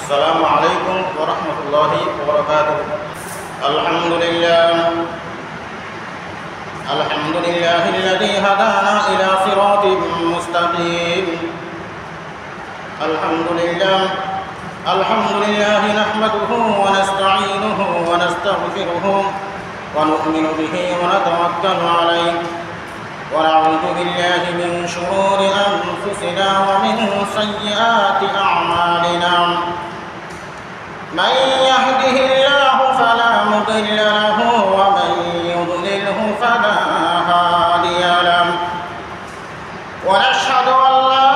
السلام عليكم ورحمة الله وبركاته. الحمد لله الذي هدانا إلى صراط مستقيم. الحمد لله نحمده ونستعينه ونستغفره ونؤمن به ونتوكل عليه ونعوذ بالله من شرور أنفسنا ومن سيئات أعمالنا. من يهده الله فلا مضل له ومن يضلله فلا هادي له. ونشهد أن لا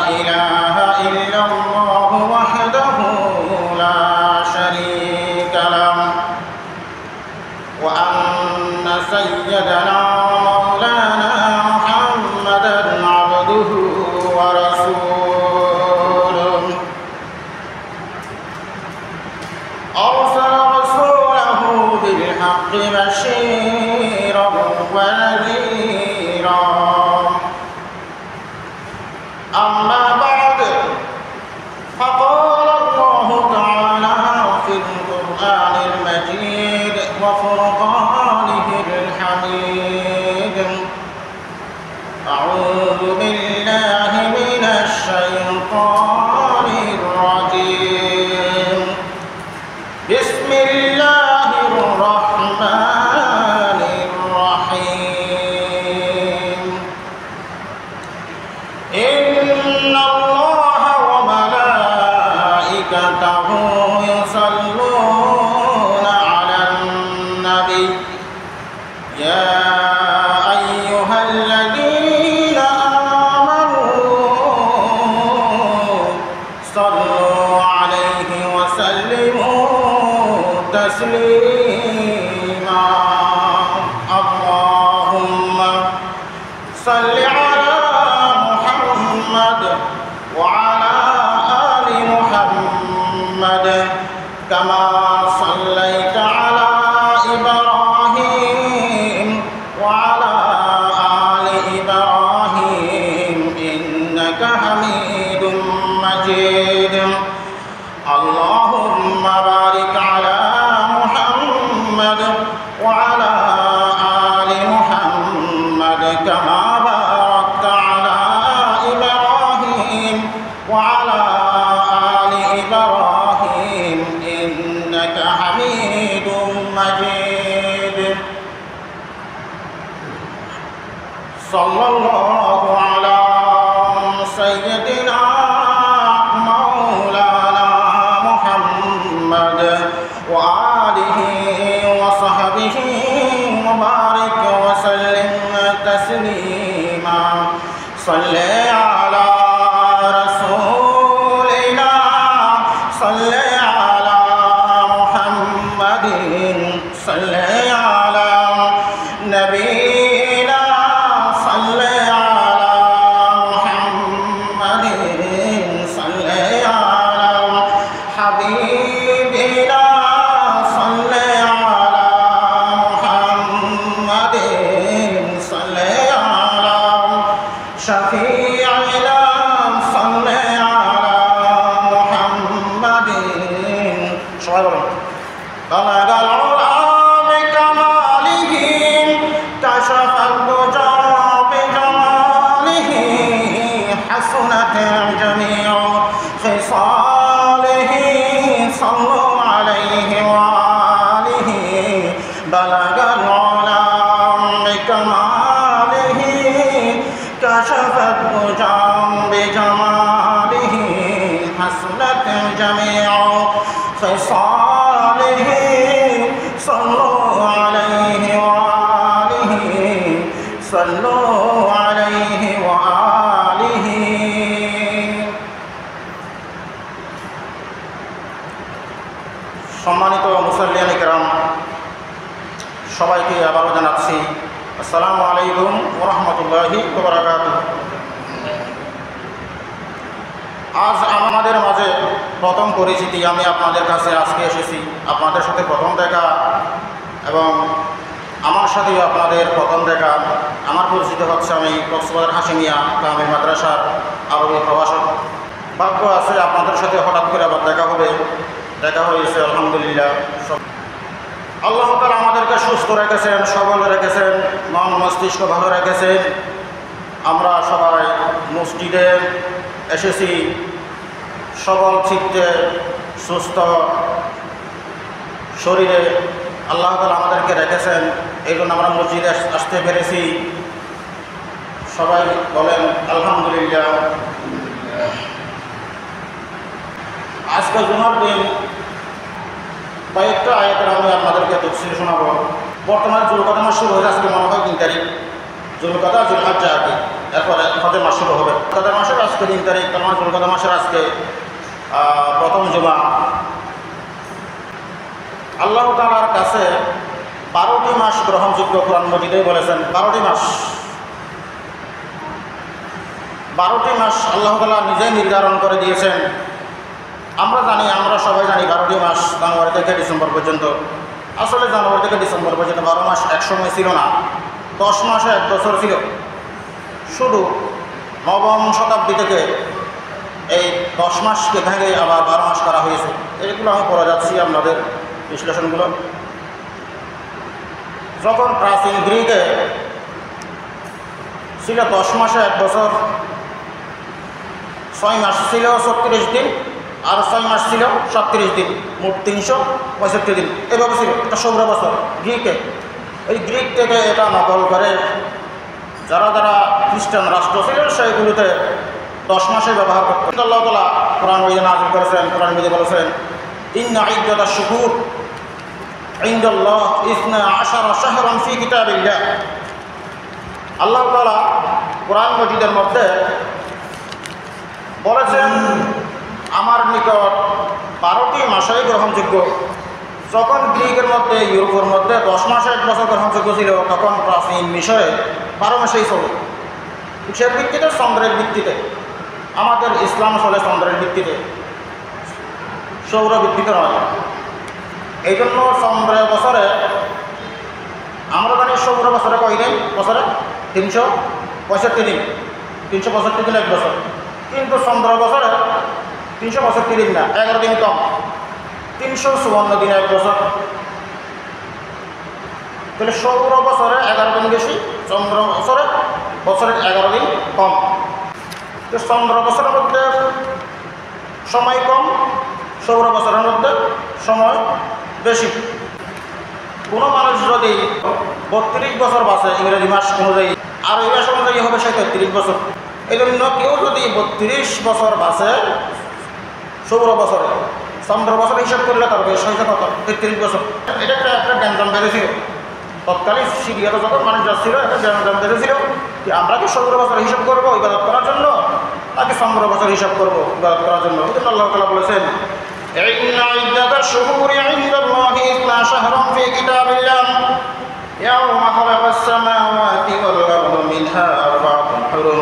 إله إلا الله وحده لا شريك له وأن سيدنا ومولانا محمدا عبده ورسوله. أرسل رسوله بالحق بشيرا ونذيرا. أما بعد فقال الله تعالى في القرآن المجيد وفرقانه الحميد: أعوذ بالله من الشيطان الرجيم. بسم الله الرحمن الرحيم. إن الله وملائكته يصلون على النبي يا أيها الذين آمنوا صلوا عليه وسلموا تسليما. اللهم صل على محمد وعلى آل محمد كما صليت على إبراهيم وعلى آل إبراهيم إنك حميد مجيد. اللهم بارك على محمد وعلى آل محمد كما باركت على إبراهيم وعلى آل إبراهيم إنك حميد مجيد. صلى الله على سيدنا مولانا محمد وآله وصحبه وبارك وسلم تسليما. صل على رسولنا صل على محمد صل على نبينا صل على محمد صل على حبيبنا صل على محمد صل على شفيعنا صل على محمد. بلغ العلا بكماله كشف الدجى بجماله حسنت جميع خصاله صلوا عليه وآله. بلغ العلا بكماله كشف الدجى بجماله حسنت جميع خصاله صلوا عليه وآله صلوا عليه وآله. সম্মানিত মুসল্লিয়ান কিরাম, সবাইকে আবারও জানাচ্ছি আসসালামু আলাইকুম ওয়া রাহমাতুল্লাহি ওয়া বারাকাতুহু। আজ আমাদের মাঝে প্রথম পরিচিতি, আমি আপনাদের কাছে আজকে এসেছি। আপনাদের সাথে প্রথম দেখা এবং আমার সাথেও আপনাদের প্রথম দেখা। আমার পরিচিত হচ্ছে, আমি কক্সবাজার হাশিমিয়া কামিল মাদ্রাসার আরবি প্রভাষক। ভাগ্য আছে আপনাদের সাথে হঠাৎ করে আবার দেখা হয়েছে আলহামদুলিল্লাহ। আল্লাহ তাআলা আমাদেরকে সুস্থ রেখেছেন, সবল রেখেছেন, মন মস্তিষ্ক ভালো রেখেছেন। আমরা সবাই মসজিদে এসেছি সবল চিত্তে, সুস্থ শরীরে আল্লাহ তাআলা আমাদেরকে রেখেছেন, এই জন্য আমরা মসজিদে আসতে পেরেছি। সবাই বলেন আলহামদুলিল্লাহ। আজকে জুমার দিন কয়েকটা আয়াতের আমি আপনাদেরকে তাফসীর শোনাবো। বর্তমানে জুলকাদা মাস শুরু হয়েছে, আজকে মনে হয় 3 তারিখ জুলকাদা, জুলহজ্জা আগে, এরপরে হজের মাস শুরু হবে। কাদা মাসের আজকে 3 তারিখ, তার মানে জুলকাদা মাসের আজকে প্রথম জুমা। আল্লাহ তাআলার কাছে 12টি মাস গ্রহণযোগ্য। কোরআন মজিদে বলেছেন 12টি মাস। 12টি মাস আল্লাহ তাআলা নিজেই নির্ধারণ করে দিয়েছেন। আমরা সবাই জানি 12টি মাস জানুয়ারি থেকে ডিসেম্বর পর্যন্ত। আসলে জানুয়ারি থেকে ডিসেম্বর পর্যন্ত 12 মাস একসময় ছিল না, 10 মাসে 1 বছর ছিল। শুধু নবম শতাব্দী থেকে এই 10 মাসকে ভেঙে আবার 12 মাস করা হয়েছে। এগুলো আমি পড়ে যাচ্ছি আপনাদের বিশ্লেষণগুলো। যখন প্রাচীন গ্রিকে ছিল 10 মাসে 1 বছর, 6 মাস ছিল 36 দিন, আর 6 মাস ছিল 37 দিন, মোট 365 দিন। এভাবে ছিল একটা সৌর বছর গ্রিকে। এই গ্রিক থেকে এটা নকল করে যারা খ্রিস্টান রাষ্ট্র ছিল সেইগুলোতে 10 মাসে ব্যবহার করতেন। আল্লাহ তাআলা কোরআন নাযিল করেছেন, কোরআন মধ্যে বলেছেন ইন্না ইদ্দাতাশ শুহুর ইনদাল্লাহ 12 শাহরান ফি কিতাবিল্লাহ। আল্লাহ তাআলা কোরআন মজিদের মধ্যে বলেছেন আমার নিকট 12টি মাসই গ্রহণযোগ্য। যখন গ্রিকের মধ্যে, ইউরোপের মধ্যে 10 মাসে 1 বছর গ্রহণযোগ্য ছিল, তখন প্রাচীন মিশরে 12 মাসেই চলে। কিসের ভিত্তিতে? চন্দ্রের ভিত্তিতে। আমাদের ইসলাম চলে চন্দ্রের ভিত্তিতে, সৌর ভিত্তিতে নয়। এই জন্য চন্দ্রের বছরে আমরা জানি সৌর বছরে কয় দিন? বছরে 365 দিন, 365 দিন 1 বছর। কিন্তু চন্দ্র বছরে 365 দিন না, 11 দিন কম, 354 দিন 1 বছর। তাহলে সৌর বছরে 11 দিন বেশি, চন্দ্র বছরে 11 দিন কম। তো চন্দ্র বছরের মধ্যে সময় কম, সৌর বছরের মধ্যে সময় বেশি। কোনো মানুষ যদি 32 বছর বাঁচে ইংরেজি মাস অনুযায়ী, আর এই মাস অনুযায়ী হবে সে 33 বছর। এই জন্য কেউ যদি 32 বছর বাঁচে সৌর বছরে, চন্দ্র বছরে হিসাব করলে তার বয়স হয়েছে কত? 33 বছর। এটা একটা গ্যাঞ্জাম বেড়েছিল তৎকালীন সিরিয়াতে যখন মানুষ যাচ্ছিল, একটা গ্যাঞ্জাম বেড়েছিল যে আমরা কি সৌর বছরে হিসাব করবো ইবাদত করার জন্য, নাকি চন্দ্র বছর হিসাব করবো ইবাদত করার জন্য? এই জন্য আল্লাহ তাআলা বলেছেন ইন্না ইদ্দাতাশ শুহুরি ইনদাল্লাহি 12 শাহরান ফি কিতাবিল্লাহ ইয়াওমা খালাকাস সামাওয়াতি ওয়াল আরদা মিনহা আরবা'তুন হুরুম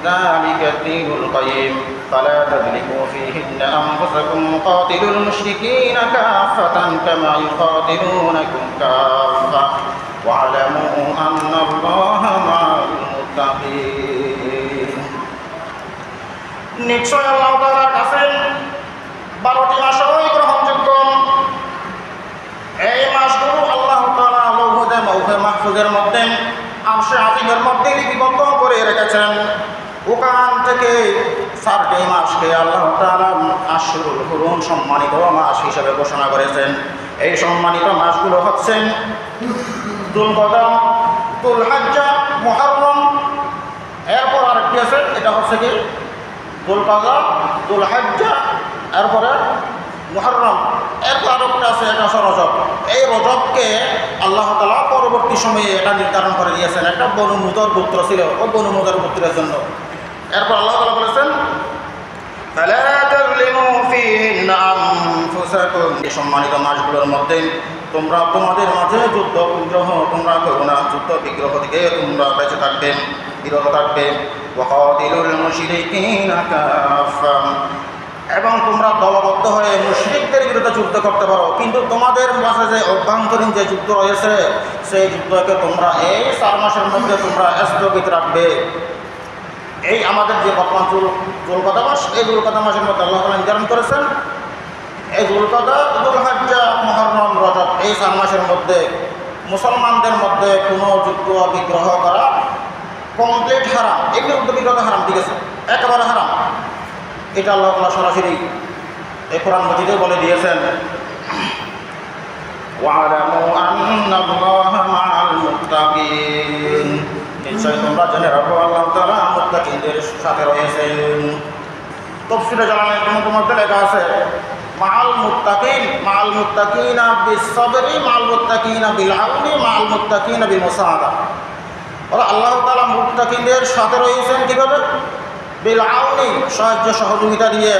যালিকা ad-দীনুল কাইয়্যিম ফালা তাযলিমু ফীহিন্না আনফুসাকুম কাতিলুল মুশরিকিনা কাফাতান কামা ইউকাতিলুনাকুম কাফা ওয়া'লামু আন্নাল্লাহা মা'আল মুত্তাকিন। নিশ্চয় আল্লাহ তাআলার কাছে 12টি মাসই গ্রহণযোগ্য। এই মাসগুলো আল্লাহ তাআলা লৌহে মাহফুজের মধ্যে, আরশে আজিমের মধ্যে লিপিবদ্ধ করে রেখেছেন। ওখান থেকে 4টি মাসকে আল্লাহ তাআলা আশহুরুল হুরুম, সম্মানিত মাস হিসেবে ঘোষণা করেছেন। এই সম্মানিত মাসগুলো হচ্ছেন যুলকাদা, যুলহজ্জা, মুহররম। এরপর আরেকটি আছে, এটা হচ্ছে কি যুলকাদা, যুলহজ্জা, এরপরে মুহররম। এরপর আরেকটা আছে, এটা হচ্ছে রজব। এই রজবকে আল্লাহ তাআলা পরবর্তী সময়ে এটা নির্ধারণ করে দিয়েছেন, একটা বনু মুদর গোত্র ছিল, ও বনু মুদর গোত্রের জন্য। এরপর আল্লাহ তাআলা বলেছেন ফালা তাযলিমু ফীহিন্না আনফুসাকুম। এই সম্মানিত মাসগুলোর মধ্যে তোমরা তোমাদের মাঝে যুদ্ধ বিগ্রহ তোমরা করো না, যুদ্ধ বিগ্রহ থেকে তোমরা বেঁচে থাকবে, বিরত থাকবে। ওয়াকাতিলুল মুশরিকিনা কাফা, এবং তোমরা দলবদ্ধ হয়ে মুশরিকদের বিরুদ্ধে যুদ্ধ করতে পারো, কিন্তু তোমাদের মাঝে যে অভ্যন্তরীণ যে যুদ্ধ রয়েছে সেই যুদ্ধকে তোমরা এই 4 মাসের মধ্যে তোমরা স্থগিত রাখবে। এই আমাদের যে বর্তমান জুলকাদা মাস, এই জুলকাদা মাসের মধ্যে আল্লাহ তাআলা নির্ধারণ করেছেন এই জুলকাদা, যুলহজ্জা, মুহররম, রজব এই 4 মাসের মধ্যে মুসলমানদের মধ্যে কোনো যুদ্ধ বিগ্রহ করা কমপ্লিট হারাম। এমনি উদ্যোগিকতা হারাম, ঠিক আছে, একেবারে হারাম। এটা আল্লাহ তাআলা সরাসরি এই কোরআন মাজিদে বলে দিয়েছেন, ওয়া'লামু আন্নাল্লাহা মা'আল মুত্তাকিন, নিশ্চয় তোমরা জেনে রাখো আল্লাহ তাআলা মুত্তাকিনদের সাথে রয়েছেন। তাফসীরে জালালাইনের মধ্যে লেখা আছে মা'আল মুত্তাকিন, মা'আল মুত্তাকিনা বিস-সাবরি, মা'আল মুত্তাকিনা বিল আউনি, মা'আল মুত্তাকিনা বিল মুসাআদা। আল্লাহ তাআলা মুত্তাকিনদের সাথে রয়েছেন কিভাবে? বিল আউনি, সাহায্য সহযোগিতা দিয়ে,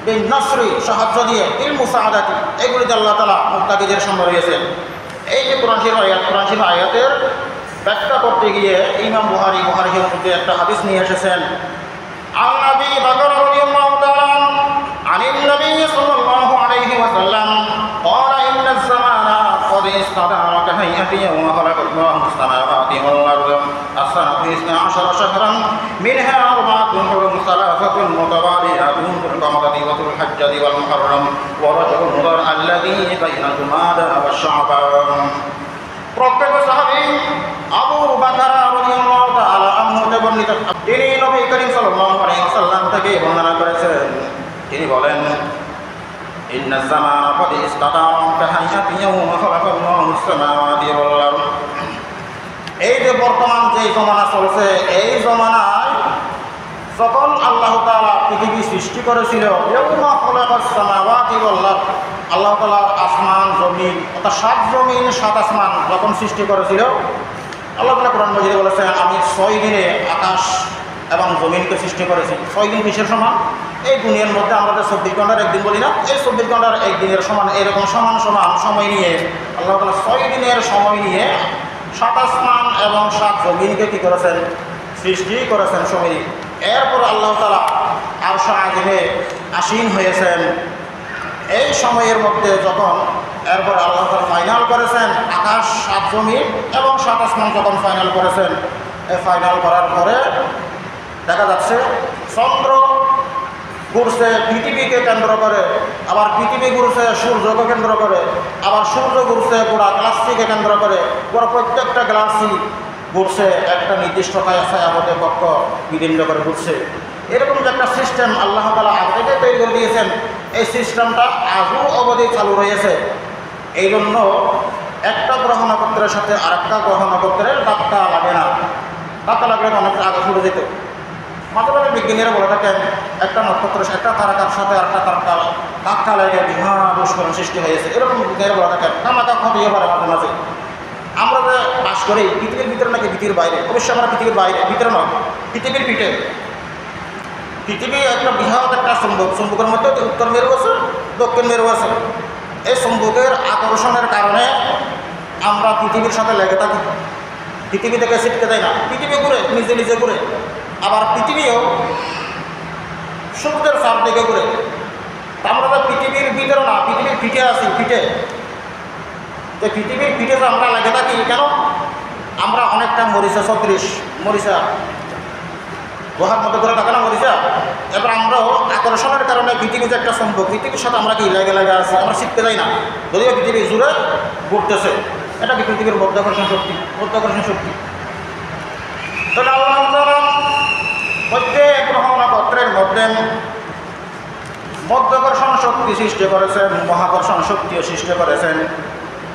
বিল নাসরি, সাহায্য দিয়ে, বিল মুসাআদাতি, এগুলিতে আল্লাহ তাআলা মুত্তাকিদের সঙ্গে রয়েছেন। এই যে কোরআন শরীফ আয়াতের ব্যাখ্যা করতে গিয়ে ইমাম বুখারী মধ্যে একটা হাদিস নিয়ে এসেছেন। আন নবী বকর রাদিয়াল্লাহু তাআলা আনিন নবী সাল্লাল্লাহু আলাইহি ওয়াসাল্লাম ক্বালা ইন্নাজ জামানা قد استدار كهيئة يوم خلق الله السماوات والأرض السنة 12 شهرا منها 4 حرم 3 متواليات ذو القعدة وذو الحجة والمحرم ورجب مضر الذي بين جمادى والشعبان। প্রত্যেক সাহাবী আবু বকর রাদিয়াল্লাহু তাআলা আনহু থেকে বর্ণিত, তিনি নবী করিম সাল্লাল্লাহু আলাইহি ওয়াসাল্লাম থেকে বর্ণনা করেছেন। তিনি বলেন, ইন্না জামানা ক্বাদ ইসতাদারা কাহাইয়াতি ইয়াওমা খালাকাল্লাহুস সামাওয়াতি ওয়াল আরদ। এই যে বর্তমান যে জমানা চলছে, এই জমানায় যখন আল্লাহ তাআলা পৃথিবী সৃষ্টি করেছিল, ইয়াওমা খালাকাস সামাওয়াতি ওয়াল আরদ, আল্লাহ তাআলা আসমান জমিন অর্থাৎ 7 জমিন 7 আসমান যখন সৃষ্টি করেছিল, আল্লাহ তাআলা কোরআন মাজিদে বলেছেন আমি 6 দিনে আকাশ এবং জমিনকে সৃষ্টি করেছি। 6 দিন কিসের সমান? এই দুনিয়ার মধ্যে আমরা 24 ঘন্টার একদিন বলি না, এই 24 ঘন্টার একদিনের সমান, এরকম সমান সমান সময় নিয়ে আল্লাহ তাআলা 6 দিনের সময় নিয়ে 7 আসমান এবং 7 জমিনকে কী করেছেন? সৃষ্টি করেছেন সময়। এরপর আল্লাহ তাআলা আরশে আজিমে আসীন হয়েছেন। এই সময়ের মধ্যে যখন এরপর আল্লাহ তাআলা ফাইনাল করেছেন আকাশ 7 জমিন এবং 7 আসমান যখন ফাইনাল করেছেন, এই ফাইনাল করার পরে দেখা যাচ্ছে চন্দ্র ঘুরছে পৃথিবীকে কেন্দ্র করে, আবার পৃথিবী ঘুরছে সূর্যকে কেন্দ্র করে, আবার সূর্য ঘুরছে পুরা গ্যালাক্সিকে কেন্দ্র করে, পুরো প্রত্যেকটা গ্যালাক্সি ঘুরছে একটা নির্দিষ্ট ছায়াপথে কক্ষ বিদীর্ণ করে ঘুরছে। এরকম যে একটা সিস্টেম আল্লাহ তাআলা আগে থেকে তৈরি করে দিয়েছেন, এই সিস্টেমটা আজও অবধি চালু রয়েছে। এই জন্য একটা গ্রহ নক্ষত্রের সাথে আরেকটা গ্রহ নক্ষত্রের ধাক্কা লাগে না, ধাক্কা লাগলে অনেক আগে ছুটে যেত। মাঝে মাঝে বিজ্ঞানীরা বলে থাকেন একটা নক্ষত্রের একটা তারকার সাথে আরেকটা তারকা ধাক্কা লেগে বিমান বিস্ফোরণ সৃষ্টি হয়েছে, এরকম বিজ্ঞানীরা বলে থাকেন। কামাকা ঘটিয়ে পারে মাঝে মাঝে। আমরা যে বাস করি পৃথিবীর ভিতরে নাকি পৃথিবীর বাইরে? অবশ্যই আমরা পৃথিবীর বাইরে, ভিতরে নয়, পৃথিবীর পিঠে। পৃথিবী একটা বৃহৎ একটা চুম্বক, চুম্বকের মধ্যে উত্তর মেরু আছে, দক্ষিণ মেরু আছে। এই চুম্বকের আকর্ষণের কারণে আমরা পৃথিবীর সাথে লেগে থাকি, পৃথিবী থেকে ছিটকে যায় না, পৃথিবী ঘুরে নিজে নিজে ঘুরে। আবার পৃথিবীও সূর্যের চারদিকে ঘুরে। আমরা তো পৃথিবীর ভিতরে না, পৃথিবীর পিঠে আছি, পিঠে। তো পৃথিবীর পিঠে তো আমরা লেগে থাকি কেন? আমরা অনেকটা মরিচা সদৃশ, মরিচা গুহার মধ্যে ঘুরে থাকে না মরিচা। এবার আমরাও আকর্ষণের কারণে পৃথিবী যে একটা সম্ভব, পৃথিবীর সাথে আমরা কি লেগে লেগে আছি, আমরা শিখতে যাই না, যদিও পৃথিবী জুড়ে ঘুরতেছে। এটা কি পৃথিবীর মধ্যাকর্ষণ শক্তি, মধ্যাকর্ষণ শক্তি। তাহলে আল্লাহ তাআলা প্রত্যেক গ্রহ নক্ষত্রের মধ্যে মধ্যাকর্ষণ শক্তি সৃষ্টি করেছেন, মহাকর্ষণ শক্তিও সৃষ্টি করেছেন।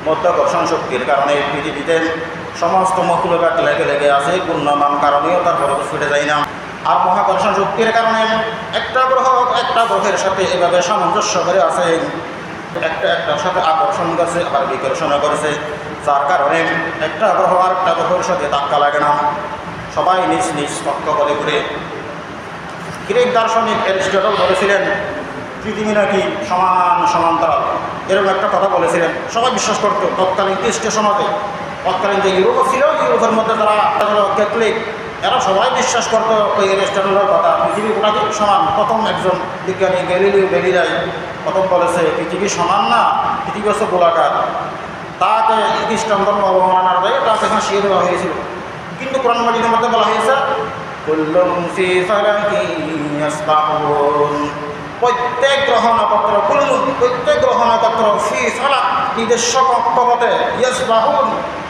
মধ্যাকর্ষণ শক্তির কারণে পৃথিবীতে সমস্ত মৌলবাদ লেগে লেগে আছে, পূর্ণমান কারণেও তারপরে ছুটে যায় না। আর মহাকর্ষণ শক্তির কারণে একটা গ্রহ একটা গ্রহের সাথে এভাবে সামঞ্জস্য করে আছে, একটার সাথে আকর্ষণ করছে আবার বিকর্ষণ করেছে, যার কারণে একটা গ্রহ আর একটা গ্রহের সাথে ধাক্কা লাগে না, সবাই নিজ নিজ কক্ষপথে ঘুরে। গ্রিক দার্শনিক অ্যারিস্টটল বলেছিলেন পৃথিবী নাকি সমান সমান্তরাল, এরকম একটা কথা বলেছিলেন। সবাই বিশ্বাস করত তৎকালীন খ্রিস্টীয় সমাজে। তৎকালীন যে ইউরোপ ছিল, ইউরোপের মধ্যে যারা ক্যাথলিক, এরা সবাই বিশ্বাস করতো ওই অ্যারিস্টটলের কথা, পৃথিবী নাকি সমান। প্রথম একজন বিজ্ঞানী গ্যালিলিও গ্যালিলাই প্রথম বলেছে পৃথিবী সমান না, পৃথিবী হচ্ছে গোলাকার। তাকে খ্রিস্টান ধর্ম অবমাননার দেয়, তাকে ফাঁসিয়ে দেওয়া হয়েছিল। কিন্তু কোরআন মাজিদের মধ্যে বলা হয়েছে কুল্লুম ফি ফালাকিন ইয়াসবাহুন। প্রত্যেক গ্রহ নক্ষত্র, কুল্লুম প্রত্যেক গ্রহ নক্ষত্র, ফি ফালাক নিজস্ব কক্ষপথে, ইয়াসবাহুন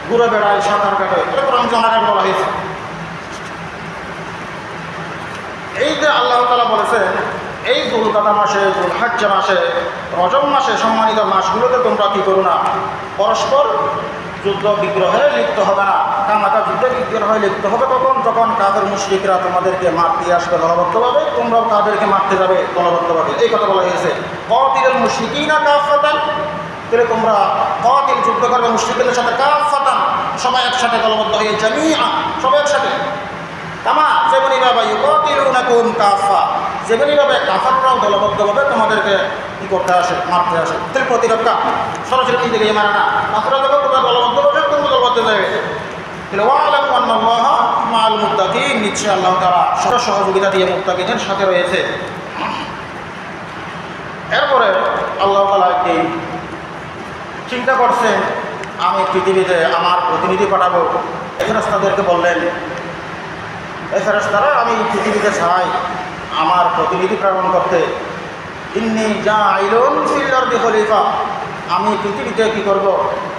ঘুরে বেড়ায়, সাঁতার কাটে। এটা কোরআন জানাকে বলা হয়েছে। এই যে আল্লাহ তাআলা বলেছেন এই দুলকাদা মাসে, দুলহজ্জা মাসে, রজব মাসে, সম্মানিত মাসগুলোতে তোমরা কী করো না, পরস্পর যুদ্ধ বিগ্রহে লিপ্ত হবে না। কামাকা যুদ্ধ বিগ্রহে লিপ্ত হবে কখন? যখন কাফের মুশরিকরা তোমাদেরকে মারতে আসবে দলবদ্ধভাবে, তোমরাও তাদেরকে মারতে যাবে দলবদ্ধভাবে। এই কথা বলা হয়েছে। কাতিলুল মুশরিকিনা কাফাতান, তাহলে তোমরা কাতিল যুদ্ধ করবে মুশরিকদের সাথে, কাফাতান সবাই একসাথে দলবদ্ধ হয়ে, জামিআ সবাই একসাথে। কামা যেমনিভাবে ইউকাতিলুনাকুম কাফা, যেমনিভাবে কাফাররাও দলবদ্ধভাবে তোমাদেরকে কী করতে আসে, মারতে আসে। তাহলে প্রতিরক্ষা সরাসরি নিজে গিয়ে মারে না, কাফাররা যখন তোমরা দলবদ্ধভাবে তোমরা দলবদ্ধ যাবে। তাহলে ওয়ালামু আন্নাল্লাহা মাআল মুত্তাকিন, নিশ্চয় আল্লাহ তাআলা সহযোগিতা দিয়ে মুত্তাকিনের সাথে রয়েছে। এরপরে আল্লাহ তাআলা একটি চিন্তা করছেন, আমি পৃথিবীতে আমার প্রতিনিধি পাঠাবো। ফেরেশতাদেরকে বললেন, এই ফেরেশতারা আমি পৃথিবীতে চাই আমার প্রতিনিধি প্রেরণ করতে। ইন্নী জাইলুন ফিল আরদি খলিফা, আমি পৃথিবীতে কী করব,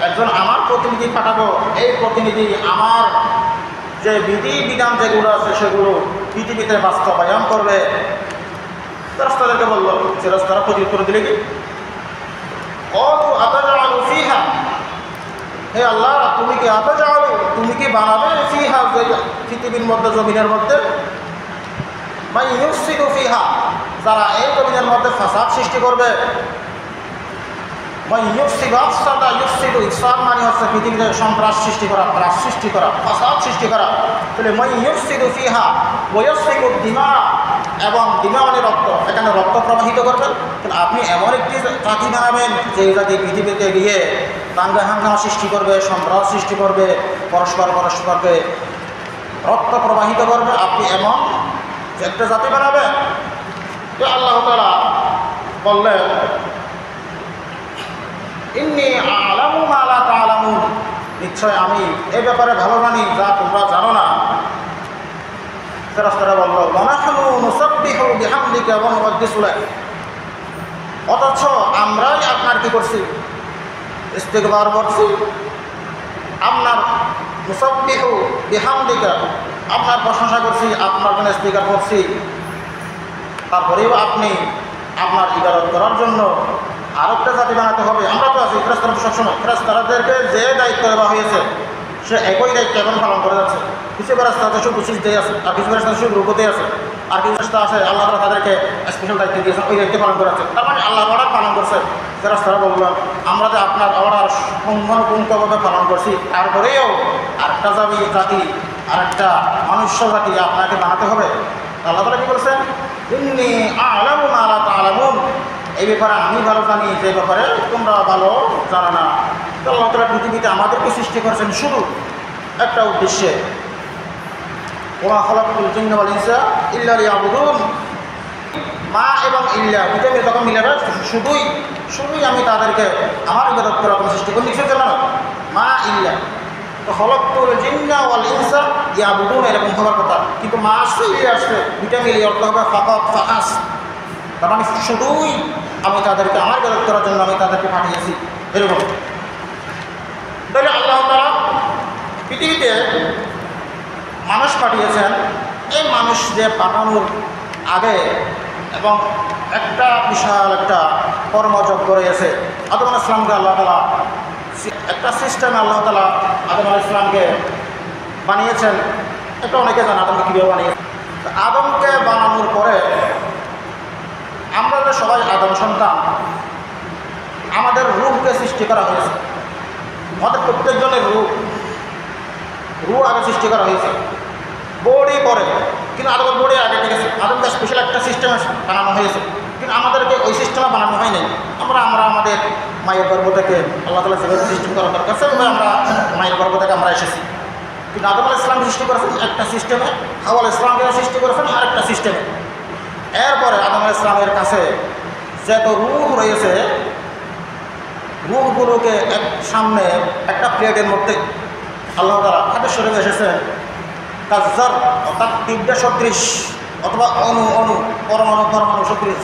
একজন আমার প্রতিনিধি পাঠাবো। এই প্রতিনিধি আমার যে বিধি বিধান যেগুলো আছে সেগুলো পৃথিবীতে বাস্তবায়ন করবে। ফেরেশতাদেরকে বলল, ফেরেশতারা প্রত্যুত্তর দিলে কি, ক্বালু আতাজআলু ফিহা, হে আল্লাহ তুমি কি আতাজআলু, তুমি কি বানাবে, ফিহা পৃথিবীর মধ্যে, জমিনের মধ্যে, মান ইউফসিদু ফিহা যারা এই জমিনের মধ্যে ফাসাদ সৃষ্টি করবে। মান ইউফসিদু আফসাদা ইউফসিদু, ইফসাদ মানে হচ্ছে পৃথিবীতে সন্ত্রাস সৃষ্টি করা, ত্রাস সৃষ্টি করা, ফাসাদ সৃষ্টি করা। তাহলে মান ইউফসিদু ফিহা ওয়া ইয়াসফিকু দিমা, এবং দিমা মানে রক্ত, এখানে রক্ত প্রবাহিত করবেন। তাহলে আপনি এমন একটি জাতি বানাবেন যে জাতি পৃথিবীতে গিয়ে দাঙ্গা হাঙ্গামা সৃষ্টি করবে, সন্ত্রাস সৃষ্টি করবে, পরস্পরকে রক্ত প্রবাহিত করবে। আপনি এমন একটা জাতি বানাবেন। তো আল্লাহ তাআলা বললেন, ইন্নী আ'লামু মা লা তা'লামুন, নিশ্চয় আমি এ ব্যাপারে ভালো জানি যা তোমরা জানো না। ফেরেশতারা বলল, ওয়া নাহনু নুসাব্বিহু বিহামদিকা ওয়া নুকদ্দিসু লাক, অথচ আমরাই আপনার কি করছি, ইস্তিগফার করছি, আপনার মুসাব্বিহু বিহামদিকা, আপনার প্রশংসা করছি, আপনার জন্য ইস্তিগফার করছি। তারপরেও আপনি আপনার ইবাদত করার জন্য আরেকটা জাতি বানাতে হবে। আমরা তো আছি, ফেরেশতারা তো সবসময়, ফেরেশতাদেরকে যে দায়িত্ব দেওয়া হয়েছে সে একই দায়িত্ব এখন পালন করে যাচ্ছে। কিছু ফেরেশতা শুধু সিজদায় আছে, আর কিছু ফেরেশতা শুধু রুকুতে আছে, আর কিছু ফেরেশতা আছে আল্লাহ তাআলা তাদেরকে স্পেশাল দায়িত্ব দিয়েছেন, ওই দায়িত্ব পালন করে যাচ্ছে। তার মানে আল্লাহর অর্ডার পালন করছে। ফেরেশতারা বললেন, আমরা যে আপনার অর্ডার পুঙ্খানুপুঙ্খভাবে পালন করছি, তারপরেও আরেকটা জাতি, আরেকটা মনুষ্য জাতি আপনাকে বানাতে হবে। আল্লাহ তাআলা কি বলছেন, ইন্নী আ'লামু মা লা তা'লামুন, এই ব্যাপারে আমি ভালো জানি যে ব্যাপারে তোমরা ভালো জানো না। তো আল্লাহ তাআলা পৃথিবীতে আমাদেরকে সৃষ্টি করেছেন শুধু একটা উদ্দেশ্যে, ওয়া খালাকাতুল জিন্না ওয়াল ইনসা ইল্লা লিয়াবুদুন। মা এবং ইল্লা দুটো মিলে যখন মিলে যায়, শুধুই আমি তাদেরকে আমার ইবাদত করার জন্য সৃষ্টি করি, নিশ্চয় জানো না, মা ইল্লা। তো খালাকাতুল জিন্না ওয়াল ইনসা ইয়াবুদুন এরকম হওয়ার কথা, কিন্তু মা আসছে, ইল্লা আসছে, দুটো মিলিয়ে অর্থ হবে ফাকাত, ফাকাস। তার মানে শুধুই আমি তাদেরকে আমার ইবাদত করার জন্য আমি তাদেরকে পাঠিয়েছি, এরকম। তাহলে আল্লাহ তাআলা পৃথিবীতে মানুষ পাঠিয়েছেন। এই মানুষ যে পাঠানোর আগে এবং একটা বিশাল একটা কর্মযজ্ঞ রয়েছে। আদম আলাইহিস সালামকে আল্লাহ তাআলা একটা সিস্টেমে আল্লাহ তাআলা আদম আলাইহিস সালামকে বানিয়েছেন। এটা অনেকে জানে আদমকে কীভাবে বানিয়েছেন। আদমকে বানানোর পরে আমরা যে সবাই আদম সন্তান, আমাদের রূহকে সৃষ্টি করা হয়েছে। আমাদের প্রত্যেকজনের রূহ আগে সৃষ্টি করা হয়েছে, বডি পরে। কিন্তু আদমের বডি আগে, ঠিক আছে, আদমকে স্পেশাল একটা সিস্টেমে বানানো হয়েছে, কিন্তু আমাদেরকে ওই সিস্টেমে বানানো হয় নাই। আমরা আমাদের মায়ের গর্ভ থেকে আল্লাহ তাআলা যেভাবে সিস্টেম করা দরকার সেভাবে আমরা মায়ের গর্ভ থেকে আমরা এসেছি। কিন্তু আদম আলাইহিস সালাম সৃষ্টি করেছেন একটা সিস্টেমে, হাওয়া আলাইহিস সালামকে সৃষ্টি করেছেন আরেকটা সিস্টেমে। এরপরে আদম আলাইহিস সালামের কাছে যত রূহ রয়েছে, রূহগুলোকে সামনে একটা প্লেটের মধ্যে আল্লাহ তাআলা হাদিস শরীফে এসেছেন, কাজ্জার অর্থাৎ তীব্র সদৃশ অথবা অণু অণু পরমাণু পরমাণু সদৃশ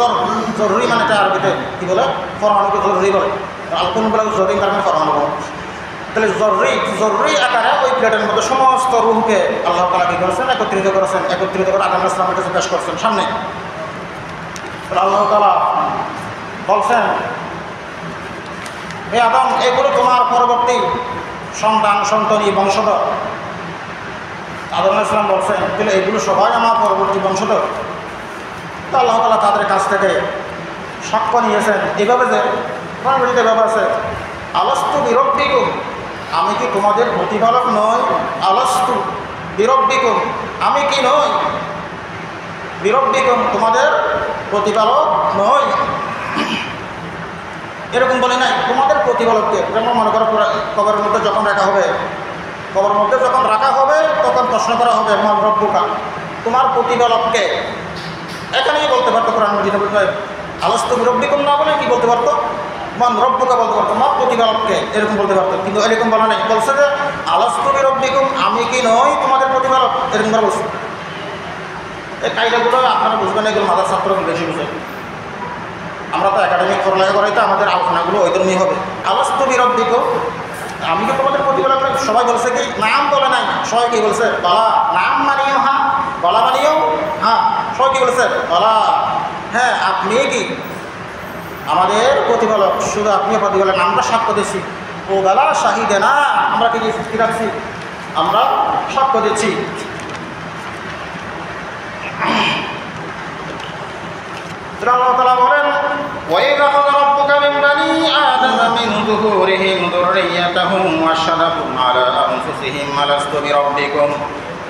জরুরি মানে এটা আরবিতে কী বলে পরমাণুকে জরুরি বলে আলকুনগুলো জরুরি কারণে পরমাণু বলে। তাহলে জরুরি আকারে ওই প্লেটের মধ্যে সমস্ত রুহকে আল্লাহ তাআলা কী করেছেন একত্রিত করে আদম আলাইহিস সালামের কাছে পেশ করছেন সামনে। আল্লাহ তাআলা বলছেন, হে আদম, এগুলো তোমার পরবর্তী সন্তানী বংশধর। আদম আলাইহিস সালাম বলছেন, তাহলে এগুলো সবাই আমার পরবর্তী বংশধর। তো আল্লাহ তাআলা তাদের কাছ থেকে সাক্ষ্য নিয়েছেন এইভাবে যে কোরআনে এভাবে আছে, আলাস্তু বিরব্বিকুম, আমি কি তোমাদের প্রতিপালক নই? আলাস্তু বিরব্বিকুম, আমি কি নই? বিরব্বিকুম, তোমাদের প্রতিপালক নই। এরকম বলে নাই তোমাদের প্রতিপালককে। যেমন মনে করো কবরের মধ্যে যখন রাখা হবে তখন প্রশ্ন করা হবে মান রব্বুকা, তোমার প্রতিপালককে। এখানেই বলতে পারতো কোরআন মাজিদে আলাস্তু বিরব্বিকুম না বলে কি বলতে পারতো? মান রব্বুকা বলতে পারতো, মা প্রতিপালককে, এরকম বলতে পারতো। কিন্তু এরকম বলা নেই, বলছে যে আলাস্তু বিরব্বিকুম, আমি কি নই তোমাদের প্রতিপালক, এরকম করে বলছে। এই কায়দাগুলো আপনারা বুঝবেন, এগুলো মাদার ছাত্রগুলো বেশি বুঝে। আমরা তো একাডেমিক পড়ালেখা করাই, তো আমাদের আলোচনাগুলো ওই ধরনই হবে। আলাস্তু বিরব্বিকুম, আমি কি তোমাদের প্রতিপালক নই? সবাই বলছে কি নাম বলে নাই, সবাই কি বলছে বলা, নাম মানিও হ্যাঁ, বলা মানিও হ্যাঁ, সবাই কি বলছে বলা, হ্যাঁ আপনি কি আমাদের প্রতিপালক, শুধু আপনি প্রতিপালক, আমরা সাক্ষ্য দিচ্ছি। ও বেলা শাহিদে না, আমরা কি রাখছি, আমরা সাক্ষ্য দিচ্ছি। আল্লাহ তাআলা বলেন, وَإِذْ أَخَذَ رَبُّكَ مِنْ بَنِي آدَمَ مِنْ ظُهُورِهِمْ ذُرِّيَّتَهُمْ وَأَشْهَدَهُمْ عَلَىٰ أَنفُسِهِمْ أَلَسْتُ بِرَبِّكُمْ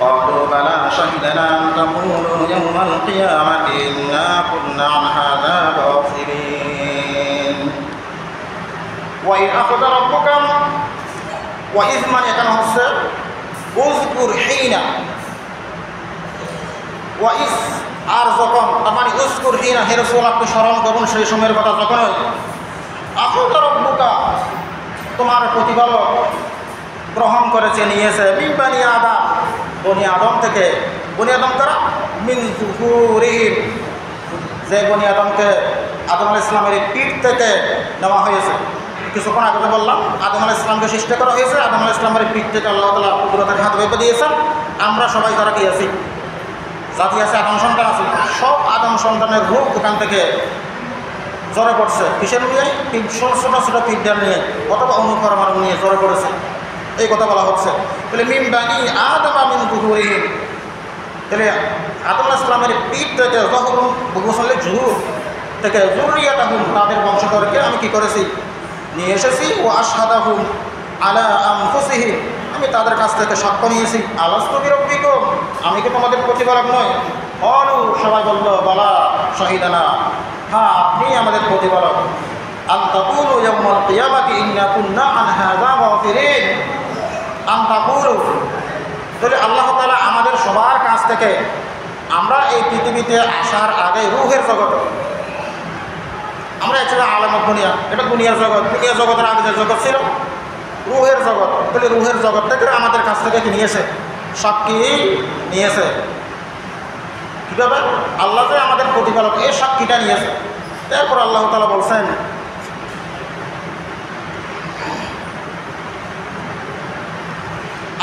قَالُوا بَلَىٰ شَهِدْنَا أَن تَقُولُوا يَوْمَ الْقِيَامَةِ إِنَّا كُنَّا عَنْ هَٰذَا غَافِلِينَ وَإِذْ أَخَذَ رَبُّكَ, وَإِذْ মানে এখানে হচ্ছে উযকুর হিনা, ওয়াইজ আর যখন, তার মানে উযকুর হিনা, হে রাসূল আপনি স্মরণ করুন সেই সময়ের কথা যখন আখাযা রাব্বুকা, তোমার প্রতিপালক গ্রহণ করেছে, নিয়েছে, মিন বানি আদম, বনি আদম থেকে। বনি আদম কারা? মিন যুহুরিহিম, যে বনি আদমকে আদম আলাইহিস সালামের পিঠ থেকে নেওয়া হয়েছে। কিছুক্ষণ আগে বললাম আদম আলাইহিস সালামকে সৃষ্টি করা হয়েছে, আদম আলাইহিস সালামের পিঠ থেকে আল্লাহ তাআলা কুদরতের হাত বেঁধে দিয়েছেন। আমরা সবাই যারা কি আছি, জাতি আছে, আদম সন্তান আছে, সব আদম সন্তানের রূপ ওখান থেকে জ্বরে পড়ছে। কিসের নিয়ে? ছোটো ছোটো পিঠডাল নিয়ে অথবা অনুপরমাণু নিয়ে জ্বরে পড়েছে, এই কথা বলা হচ্ছে। তাহলে মিন বানি আদম মিন যুহুরিহিম, তাহলে আদম আলাইহিস সালামের পিঠ থেকে যখন বসলে জুহুর থেকে যুররিয়াতাহুম, তাদের বংশধরকে আমি কি করেছি, নিয়ে এসেছি। ও আশহাদাহুম আলা আনফুসিহিম, আমি তাদের কাছ থেকে সাক্ষ্য নিয়েছি। আলাস্তু বিরব্বিকুম, আমি কি তোমাদের প্রতিপালক নই? ক্বালু, সবাই বলল বলা শাহিদানা, হ্যাঁ আপনি আমাদের প্রতিপালক। আন তাকুলু ইয়াওমাল কিয়ামাতি ইন্না কুন্না আন হাযা গাফিলিন, আন তাকুলু, তাহলে আল্লাহ তাআলা আমাদের সবার কাছ থেকে, আমরা এই পৃথিবীতে আসার আগে রূহের জগৎ, আমরা এছাড়া আলামত দুনিয়া, এটা দুনিয়ার জগৎ, দুনিয়ার জগতের আগে যে জগৎ ছিল রূহের জগৎ, তাহলে রূহের জগৎ থেকে আমাদের কাছ থেকে কি নিয়েছে, সাক্ষী নিয়েছে। কীভাবে? আল্লাহ যে আমাদের প্রতিপালক, এই সাক্ষীটা নিয়েছে। তারপর আল্লাহ তাআলা বলছেন,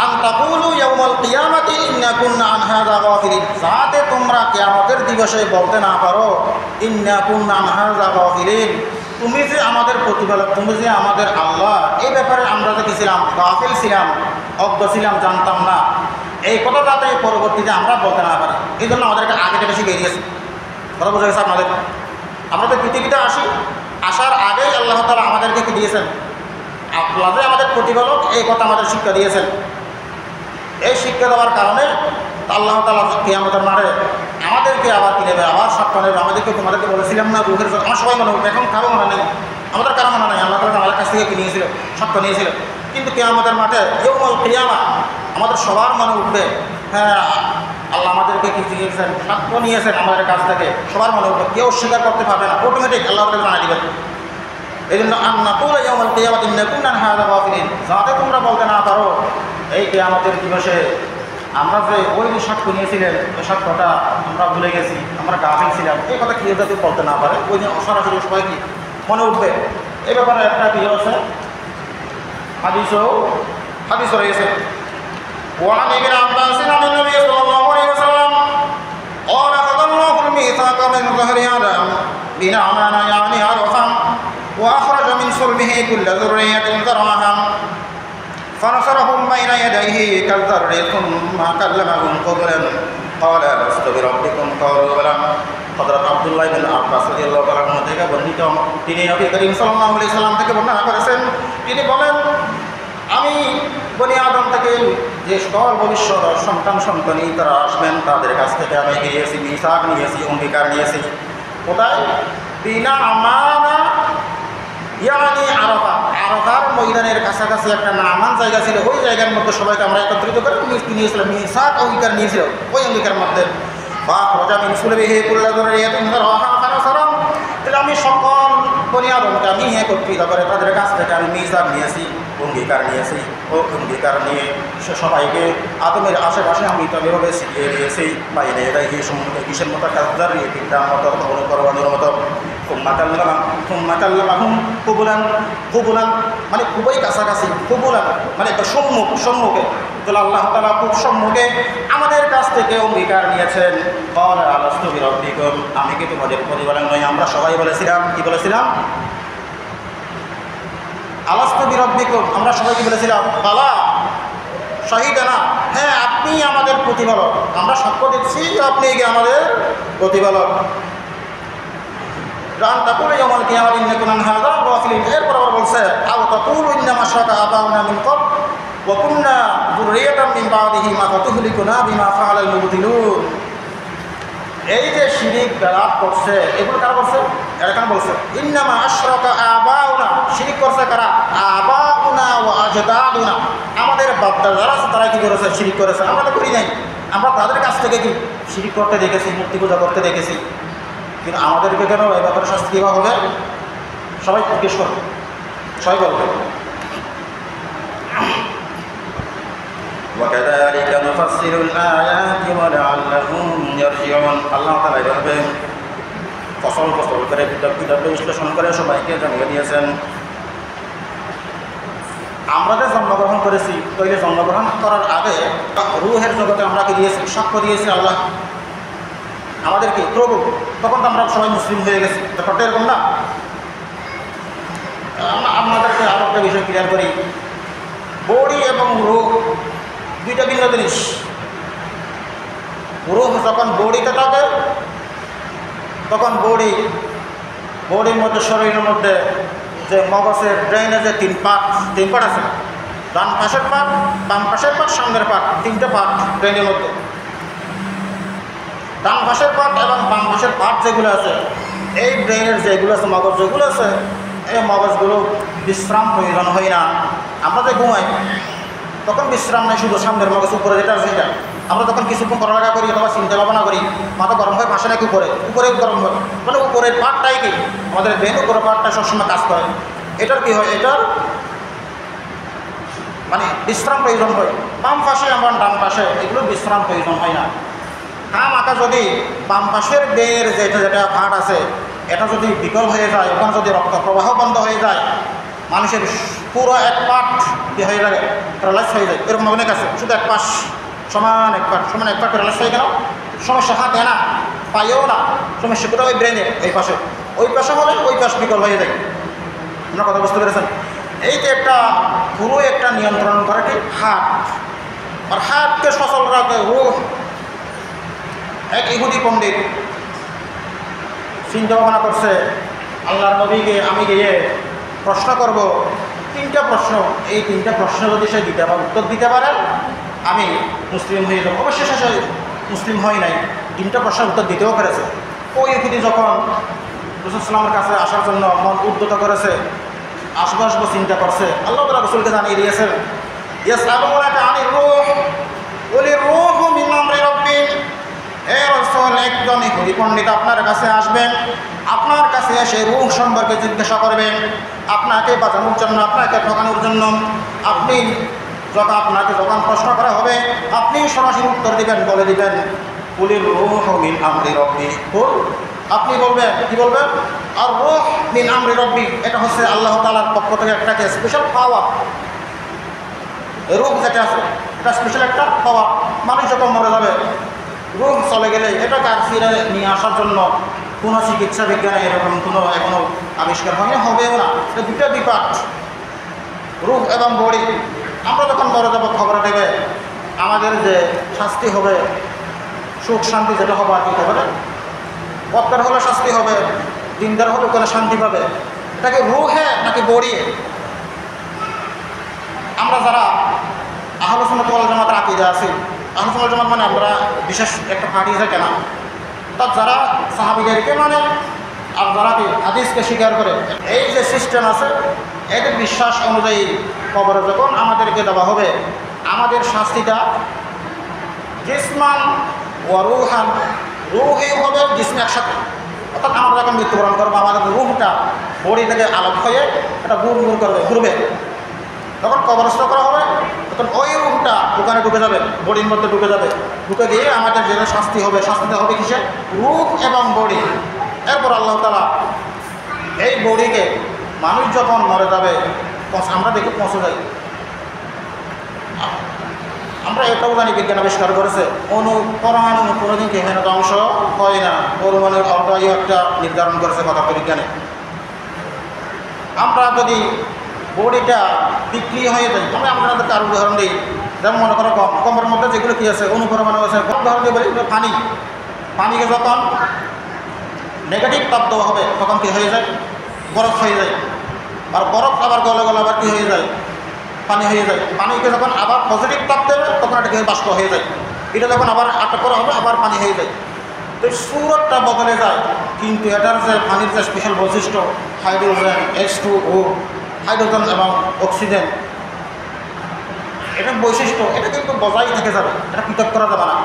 আন তাকুলু ইয়াওমাল কিয়ামাতি ইন্না কুন্না আন হাযা গাফিলিন, যাতে তোমরা কিয়ামতের দিবসে বলতে না পারো ইন্না কুন্না আন হাযা গাফিলিন, তুমি যে আমাদের প্রতিপালক, তুমি যে আমাদের আল্লাহ, এই ব্যাপারে আমরা যে কি ছিলাম, গাফিল ছিলাম, অজ্ঞ ছিলাম, জানতাম না। এই কথা যাতে পরবর্তীতে আমরা বলতে না পারি, এই জন্য আমাদেরকে আগে থেকে শিখিয়ে দিয়েছে। কথা বোঝা গেছে আপনাদের? আমরা তো পৃথিবীতে আসি, আসার আগেই আল্লাহ তাআলা আমাদেরকে কি দিয়েছেন, আল্লাহ যে আমাদের প্রতিপালক, এই কথা আমাদের শিক্ষা দিয়েছেন। এই শিক্ষা দেওয়ার কারণে আল্লাহ তাআলা কিয়ামতের মাঠে আমাদেরকে আবার কি নেবে, আবার সাক্ষ্য নেবে। তোমাদেরকে বলেছিলাম না রূহের জগৎ, আমার সবাই মনে উঠবে, এখন কারো মনে নেই, আমাদের কারো মনে নেই। আল্লাহ তাআলা আমাদের কাছ থেকে কি নিয়েছিল, সাক্ষ্য নিয়েছিল। কিন্তু কিয়ামতের মাঠে ইয়াউমুল কিয়ামা আমাদের সবার মনে উঠবে, হ্যাঁ আল্লাহ আমাদেরকে কি দিয়েছেন, সাক্ষ্য নিয়েছেন আমাদের কাছ থেকে, সবার মনে উঠবে, কেউ স্বীকার করতে পারবে না, অটোমেটিক আল্লাহ তাআলা জানিয়ে দিবেন। এই জন্য আন নাকুলা ইয়াউমাল কিয়ামাতি ইন্না কুন্না আন হাযা গাফিলিন, যাতে তোমরা বলতে না পারো এই কিয়ামতের দিবসে আমরা যে ওই যে সাক্ষ্য নিয়েছিলেন ওই সাক্ষ্যটা আমরা ভুলে গেছি, আমরা গাফিল ছিলাম, এই কথা কেউ যাতে বলতে না পারে, ওই দিন সরাসরি সবাই কি মনে উঠবে। এই ব্যাপারে একটা কি আছে, হাদিসও রয়েছে। وعن ابن عباس عن النبي صلى الله عليه وسلم قال أخذ الله الميثاق من ظهر آدم بنعمان يعني عرفا وأخرج من صلبه كل ذرية ذرعها فنصرهم بين يديه كالذر ثم كلمهم قبلا قال لست بربكم قالوا بلى। হযরত আব্দুল্লাহ ইবনে আব্বাস রাদিয়াল্লাহু তাআলা আনহু থেকে বর্ণিত, তিনি নবী করিম সাল্লাল্লাহু আলাইহি সাল্লাম থেকে বর্ণনা করেছেন, তিনি বলেন, আমি বনি আদম থেকে যে সকল ভবিষ্যৎ সন্তানী তারা আসবেন তাদের কাছ থেকে আমি গিয়েছি, মিসাক নিয়েছি, অঙ্গীকার নিয়েছি। কোথায়? বিনা আমানা ইয়ানি আরাফা, আরাফার ময়দানের কাছাকাছি একটা নামান জায়গা ছিল, ওই জায়গার মধ্যে সবাইকে আমরা একত্রিত করে নিয়েছিলাম, মিসাক অঙ্গীকার নিয়েছিল, ওই অঙ্গীকার মধ্যে আমি সকল বনি আদমকে আমি একত্রিত করে তাদের কাছ থেকে আমি মিসাক নিয়েছি, অঙ্গীকার নিয়েছি। ও অঙ্গীকার নিয়ে সে সবাইকে আদমের আশেপাশে আমি তবেভাবে শিখিয়ে দিয়েছি, বাইরে এটাই এই সম্মুখে কিসের মতো কাজদার তিনটার মতো অনুকরণের মতো। কুবুলান মানে খুবই কাছাকাছি, কুবুলান মানে সম্মুখে, তাহলে আল্লাহ তাআলা খুব সম্মুখে আমাদের কাছ থেকে অঙ্গীকার নিয়েছেন। আলাস্তু বিরব্বিকুম, আমি কি তোমাদের প্রতিপালক নই? আমরা সবাই বলেছিলাম, কি বলেছিলাম? আলাস্তু বিরব্বিকুম, আমরা সবাই কি বলেছিলাম? বালা শাহিদানা, হ্যাঁ আপনি আমাদের প্রতিপালক, আমরা সাক্ষ্য দিচ্ছি আপনি কি আমাদের প্রতিপালক। রান তাকুলু ইয়াউমাল কিয়ামাতি ইন্নাকুম আন হাযা গাফিলিন। এরপর আবার বলছে আও তাকুলু ইন্নামা আশরাকা আবাউনা মিন ক্বাবল ওয়া কুন্না যুররিয়াতাম মিন বা'দিহি মা ফাতুহলিকুনা বিমা ফাআলাল মুবতিলুন। এই যে শিরিক বেদাত করছে, এগুলো কারা করছে? এখানে বলছে ইন্নামা আশরাকা আবাউনা, শিরিক করছে কারা? আবাউনা ওয়া আজদাদুনা, আমাদের বাপদাদা যারা আছে তারা কি করেছে? শিরিক করেছে। আমরা তো করি নাই, আমরা তাদের কাছ থেকে কি শিরিক করতে দেখেছি, মূর্তি পূজা করতে দেখেছি, কিন্তু আমাদেরকে কেন এই ব্যাপারে শাস্তি দেওয়া হবে? সবাই জিজ্ঞেস করবে, সবাই বলবে وكذلك نفصل الآيات ولعلهم يرجعون। আল্লাহ তাআলা এইভাবে ফসল করে বিদ্যাপীঠ বিশ্লেষণ করে সবাইকে জানিয়ে দিয়েছেন। আমরা যে জন্মগ্রহণ করেছি, তৈরি জন্মগ্রহণ করার আগে রুহের জগতে আমরা কি দিয়েছি? সাক্ষ্য দিয়েছি আল্লাহ আমাদেরকে প্রভু। তখন তো আমরা সবাই মুসলিম হয়ে গেছি, ব্যাপারটা এরকম না। আপনাদেরকে আরও একটা বিষয় ক্লিয়ার করি, বডি এবং রুহ দুইটা ভিন্ন জিনিস। রুহ যখন বডিতে থাকে তখন বডির মধ্যে, শরীরের মধ্যে যে মগজের ব্রেইনে যে তিন পার্ট আছে, ডান পাশের পার্ট, বাম পাশের পার্ট, সামনের পার্ট, তিনটে পার্ট ব্রেইনের মধ্যে। ডান পাশের পার্ট এবং বাম পাশের পার্ট যেগুলো আছে, এই ব্রেইনের যেগুলো আছে, মগজ যেগুলো আছে, এই মগজগুলো বিশ্রাম প্রয়োজন হয় না। আমরা যে ঘুমাই তখন বিশ্রাম নেই, শুধু সামনের মগজ উপরে যেটা আছে সেটা। আমরা যখন কিছুক্ষণ পড়ালেখা করি অথবা চিন্তা ভাবনা করি, মাথা গরম হয়, পাশে নাকি উপরে গরম হয়, মানে উপরের পার্টটাই কি আমাদের ব্রেন, উপরের পার্টটা সবসময় কাজ করে। এটার কি হয়? এটার মানে বিশ্রাম প্রয়োজন হয়। বাম পাশে আমার ডান পাশে এগুলো বিশ্রাম প্রয়োজন হয় না। আঁকা যদি বাম পাশের ব্রেনের যেটা পার্ট আছে এটা যদি বিকল হয়ে যায়, ওখানে যদি রক্ত প্রবাহ বন্ধ হয়ে যায়, মানুষের পুরো এক পার্ট কি হয়ে যায়? প্যারালাইজ হয়ে যায়। এরকম অনেক আছে, শুধু এক পাশ সমান এক পার্ট প্যারালাইজ হয়ে গেল, সমস্যা হাতে না, পায়েও না, সমস্যা কোথাও ওই ব্রেনের এই পাশে। ওই পাশে হলে ওই পাশ বিকল হয়ে যায়। আপনার কথা বুঝতে পেরেছেন? এই যে একটা পুরো একটা নিয়ন্ত্রণ করে কি হাত, আর হাতকে সচল রাখে রুহ। এক ইহুদি পণ্ডিত চিন্তা ভাবনা করছে, আল্লাহর নবীকে আমি গিয়ে প্রশ্ন করব, তিনটা প্রশ্ন, এই তিনটা প্রশ্ন যদি সে উত্তর দিতে পারে আমি মুসলিম হয়ে যাব। অবশ্যই সে মুসলিম হয় নাই, তিনটা প্রশ্নের উত্তর দিতেও পেরেছে। ওই ইহুদি যখন রাসূল সাল্লাল্লাহু কাছে আসার জন্য মন উদ্যত করেছে, আসবো চিন্তা করছে, আল্লাহ তাআলা রাসূলকে জানিয়ে দিয়েছেন ইয়াসআলুনাকা আনির রূহ কুলির রূহু মিন আমরি রাব্বি। হে রাসূল, একজন ইহুদি পণ্ডিত আপনার কাছে আসবেন, আপনার কাছে এসে রূহ সম্পর্কে জিজ্ঞাসা করবেন, আপনাকে বাঁচানোর জন্য, আপনাকে ঠকানোর জন্য। আপনি যখন আপনাকে যখন প্রশ্ন করা হবে আপনি সরাসরি উত্তর দিবেন, বলে দিবেন কুলির রূহু মিন আমরি রব্বি। আপনি বলবেন, কি বলবেন? আর রূহ মিন আমরি রব্বি, এটা হচ্ছে আল্লাহ তাআলার পক্ষ থেকে একটা স্পেশাল পাওয়ার। রূহ যেটা আছে এটা স্পেশাল একটা পাওয়ার। মানুষ যখন মরে যাবে, রূহ চলে গেলে এটাকে আর ফিরে নিয়ে আসার জন্য কোনো চিকিৎসা বিজ্ঞানে এরকম কোনো এখনও আবিষ্কার হয়নি, হবেও না। এটা দুটো বিপাক, রূহ এবং বডি। আমরা যখন মরে যাবো খবর দেবে আমাদের যে শাস্তি হবে, সুখ শান্তি যেটা হবে আর কি হবে, পথকার হলে শাস্তি হবে, দিনদার হলে ওখানে শান্তি পাবে। এটাকে রূহে নাকি বডি? আমরা যারা আহলে সুন্নাত ওয়াল জামাতের আকীদা আছি, আহলে সুন্নাত ওয়াল জামাত মানে আমরা বিশেষ একটা পার্টি আছে কেন, তার যারা সাহাবীদেরকে মানে আর যারা কি হাদিসকে স্বীকার করে, এই যে সিস্টেম আছে এদের বিশ্বাস অনুযায়ী কবরে যখন আমাদেরকে দেওয়া হবে, আমাদের শাস্তিটা জিসমান ওয়া রূহান, রূহেও হবে জিসম একসাথে। অর্থাৎ আমরা যখন মৃত্যুবরণ করবো আমাদের রূহটা বডি থেকে আলাদা হয়ে এটা ঘুরবে। যখন কবরস্থ করা হবে তখন ওই রূহটা ওখানে ঢুকে যাবে, বডির মধ্যে ঢুকে যাবে, ঢুকে গিয়ে আমাদের যে শাস্তি হবে, শাস্তিটা হবে কিসে? রূহ এবং বডি। এরপর আল্লাহ তাআলা এই বডিকে মানুষ যখন মরে যাবে আমরা দেখে পৌঁছে যাই। আমরা এটাও জানি বিজ্ঞান আবিষ্কার করেছে পরমাণু কোনোদিন এখানে ধ্বংস হয় না, পরমাণুর অর্ধায়ু একটা নির্ধারণ করেছে পদার্থবিজ্ঞানে। আমরা যদি বডিটা বিক্রি হয়ে যায়, আমরা আপনাদেরকে আরও উদাহরণ দিই। যেমন মনে করো কমের মধ্যে যেগুলো কী আছে, অনুপরমাণু আছে। উদাহরণ দিয়ে বলি পানিকে যখন নেগেটিভ তাপ দেওয়া হবে তখন কী হয়ে যায়? বরফ হয়ে যায়। আর বরফ আবার গলে গলে আবার কী হয়ে যায়? পানি হয়ে যায়। পানিকে যখন আবার পজিটিভ তাপ দেবে তখন এটাকে বাষ্প হয়ে যায়। এটা যখন আবার আটক করা হবে আবার পানি হয়ে যায়। তো সুরতটা বদলে যায়, কিন্তু এটার যে পানির যে স্পেশাল বৈশিষ্ট্য হাইড্রোজেন, H2O, হাইড্রোজেন এবং অক্সিজেন, এটার বৈশিষ্ট্য এটা কিন্তু বজায় থেকে যাবে, এটা পৃথক করা যাবে না।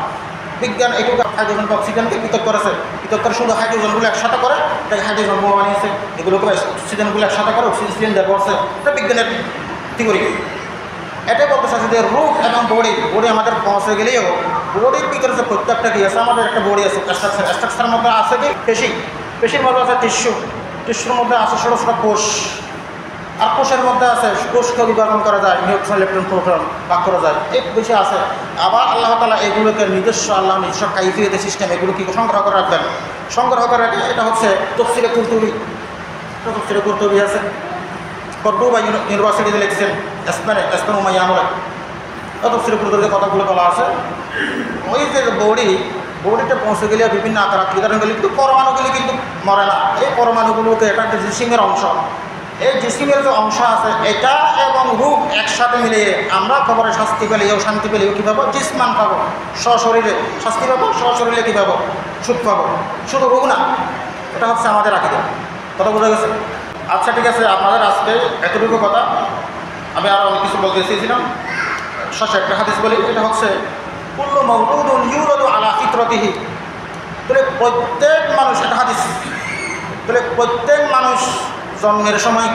বিজ্ঞান এটুকু হাইড্রোজেন অক্সিজেনকে পৃথক করেছে, পৃথক করে শুধু হাইড্রোজেনগুলো একসাথে করে এটাকে হাইড্রোজেন বোমা বানিয়েছে, এগুলোকে অক্সিজেনগুলো একসাথে করে অক্সিজেন দেওয়া করছে। এটা বিজ্ঞানের থিওরি। এটাই বলতে চাইছে যে রূহ এবং বডি আমাদের পৌঁছে গেলেও বডির ভিতরে যে প্রত্যেকটা কী আছে, আমাদের একটা বডি আছে, স্ট্রাকচারের মধ্যে আছে কি পেশির মধ্যে আছে টিস্যুর মধ্যে আছে ছোটো ছোটো কোষ, আর কোষের মধ্যে আছে কোষকে বিভাজন করা যায়, নিউট্রন ইলেকট্রন প্রোটন ভাগ করা যায়, এই বেশি আছে। আবার আল্লাহ তাআলা এগুলোকে নিজস্ব কাইফিয়তের সিস্টেম এগুলো কি সংগ্রহ করে রাখবেন, সংগ্রহ করে রাখে। এটা হচ্ছে তফসিরে কুরতুবি আছে, কর্দোবা ইউনিভার্সিটিতে লিখছেন, স্পেন উমাইয়া আমলে তফসিরে কুরতুবিতে কথাগুলো বলা আছে। ওই যে বডিটা পৌঁছে গেলে বিভিন্ন আকার আকৃতির গেলে কিন্তু পরমাণুগুলি কিন্তু মরে না। এই পরমাণুগুলোকে এটা একটা জিসিমের অংশ, এই জিসিমের যে অংশ আছে এটা এবং রূহ একসাথে মিলিয়ে আমরা কবরে শাস্তি পেলেও শান্তি পেলেও কী পাবো? জিসমান পাবো, সশরীরে শাস্তি পাবো, সশরীরে কী পাবো? সুখ পাবো। শুধু রূহ না, এটা হচ্ছে আমাদের আকীদা। কথা বোঝা গেছে? আচ্ছা ঠিক আছে, আপনাদের আজকে এতটুকু কথা। আমি আরও অনেক কিছু বলতে চেয়েছিলাম, শেষে একটা হাদিস বলি। এটা হচ্ছে কুল্লু মাউলুদুন ইউলাদু আলা ফিতরাতিহি। তাহলে প্রত্যেক মানুষ, এটা হাদিস, তাহলে প্রত্যেক মানুষ জন্মের সময়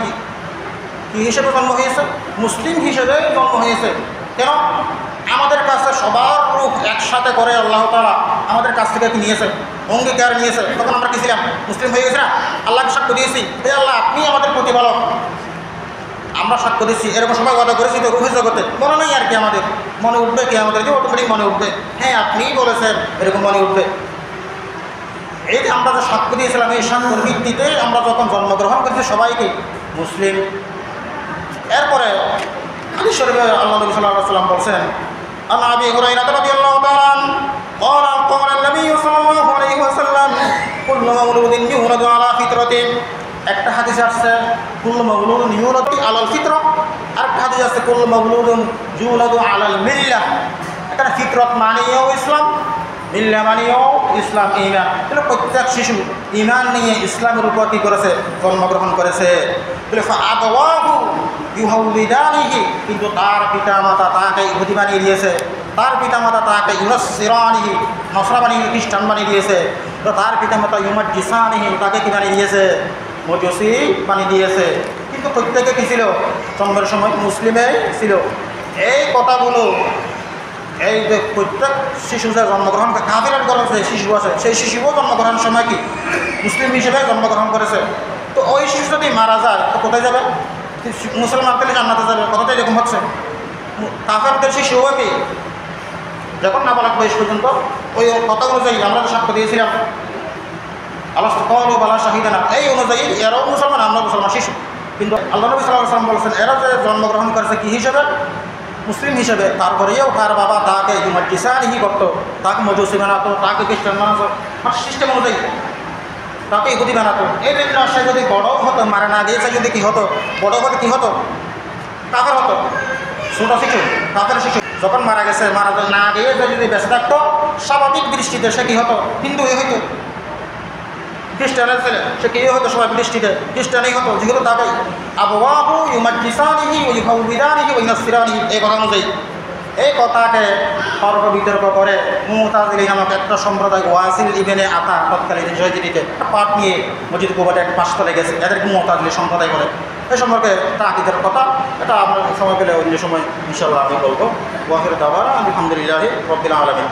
কি হিসেবে জন্ম হয়েছে? মুসলিম হিসেবে জন্ম হয়েছে। কেন? আমাদের কাছে সবার রূপ একসাথে করে আল্লাহ তাআলা আমাদের কাছ থেকে কি নিয়েছে? অঙ্গীকার নিয়েছে। তখন আমরা কি ছিলাম? মুসলিম হয়ে গেছি না? আল্লাহকে সাক্ষ্য দিয়েছি, হে আল্লাহ আপনি আমাদের প্রতিপালক। আমরা সাক্ষ্য দিচ্ছি, এরকম সময় কথা করেছি তো রূহের জগতে, মনে নেই আর কি, আমাদের মনে উঠবে কি? আমাদেরকে অটোমেটিক মনে উঠবে, হ্যাঁ আপনিই বলেছেন, এরকম মনে উঠবে। এই যে আমরা যে সাক্ষ্য দিয়েছিলাম, এই সাক্ষ্যর ভিত্তিতে আমরা যখন জন্মগ্রহণ করেছি সবাইকে মুসলিম। এরপরে হাদিস শরীফে আল্লাহ নবী সাল্লাল্লাহু আলাইহি ওয়াসাল্লাম বলছেন, আন আবি হুরায়রা রাদিয়াল্লাহু তাআলা ক্বালা ক্বালা নবী সাল্লাল্লাহু আলাইহি ওয়াসাল্লাম কুল্লু মাউলুদিন ইউলাদু আলা ফিতরাতিন। একটা হাদিস আসছে কুল্লু মাউলুদিন ইউলাদু আলাল ফিতরা, আর একটা হাদিস আছে কুল্লু মাউলুদিন ইউলাদু আলাল মিল্লাহ। এখানে ফিতরত মানেও ইসলাম, মিল্লা মানেও ইসলাম, ঈমান। তাহলে প্রত্যেক শিশু ঈমান নিয়ে ইসলামের উপর কী করেছে? জন্মগ্রহণ করেছে। তাহলে ফাআবাওয়াহু ইউহাউলিদানিহি, কিন্তু তার পিতামাতা তাকে ইহুদি বানিয়ে দিয়েছে, তার পিতামাতা তাকে ইউনাসসিরানিহি, নসরা বানিয়ে খ্রিস্টান বানিয়ে দিয়েছে, তো তার পিতামাতা ইউমাজ্জিসানিহি, তাকে কি বানিয়ে দিয়েছে? মজুসি বানিয়ে দিয়েছে। কিন্তু প্রত্যেকে কী ছিল? জন্মের সময় মুসলিমে ছিল। এই কথাগুলো এই যে প্রত্যেক শিশু যে জন্মগ্রহণ কাফিরের ঘরে যে শিশু আছে সেই শিশুও জন্মগ্রহণের সময় কি মুসলিম হিসেবে জন্মগ্রহণ করেছে। তো ওই শিশু যদি মারা যায় তো কোথায় যাবে? মুসলমান থেকে জান্নাতে যাবে। কথাটা এরকম হচ্ছে। কাফেরদের শিশুও কি যখন নাবালক বয়স পর্যন্ত ওই কথা অনুযায়ী আমরা তো সাক্ষ্য দিয়েছিলাম আল্লাহ কওয়ালু বালা শাহিদানা, এই অনুযায়ী এরাও মুসলমান, আমরা মুসলমান শিশু। কিন্তু আল্লাহ নবী সাল্লাল্লাহু আলাইহি ওয়াসাল্লাম বলেছেন এরা যে জন্মগ্রহণ করেছে কি হিসেবে? মুসলিম হিসেবে। তারপরেও তার বাবা তাকে ইমাটিসানিহি করতো, তাকে মজুসি বানাতো, তাকে খ্রিস্টান বানাতো, আর সিস্টেম অনুযায়ী তাকে ইহুদি বানাতো। এই জন্য সে যদি বড় হতো, মারা না গিয়েছে যদি কী হতো, বড় হতে কী হতো? কাফের হতো। ছোটো শিশু কাফের শিশু যখন মারা গেছে, মারা না গিয়ে যদি বেঁচে থাকতো স্বাভাবিক দৃষ্টিতে সে কী হতো? হিন্দু হইতো। খ্রিস্টানের ছেলে সে কী হতো? স্বাভাবিক দৃষ্টিতে খ্রিস্টানই হতো, যেহেতু তাকে আবওয়াহু ইউমাজ্জিসানিহি ওয়া ইউহাউবিরানিহি ওয়া ইউনাসসিরানিহি এই কথা অনুযায়ী। এই কথাকে তর্ক বিতর্ক করে মুতাজিলি নামক একটা সম্প্রদায় ওয়াসিল ইবনে আতা তৎকালীন জয়জিরিতে পাঠ নিয়ে মসজিদ কুবাতে একটা পাঁচতলে গেছে, এদেরকে মুতাজিলি সম্প্রদায় করে। এই সম্পর্কে তাকিদের কথা, এটা আমরা সময় পেলে অন্য সময় ইনশাআল্লাহ আমি বলবো। ওয়াখির দাওয়ানা আলহামদুলিল্লাহি রাব্বিল আলামিন।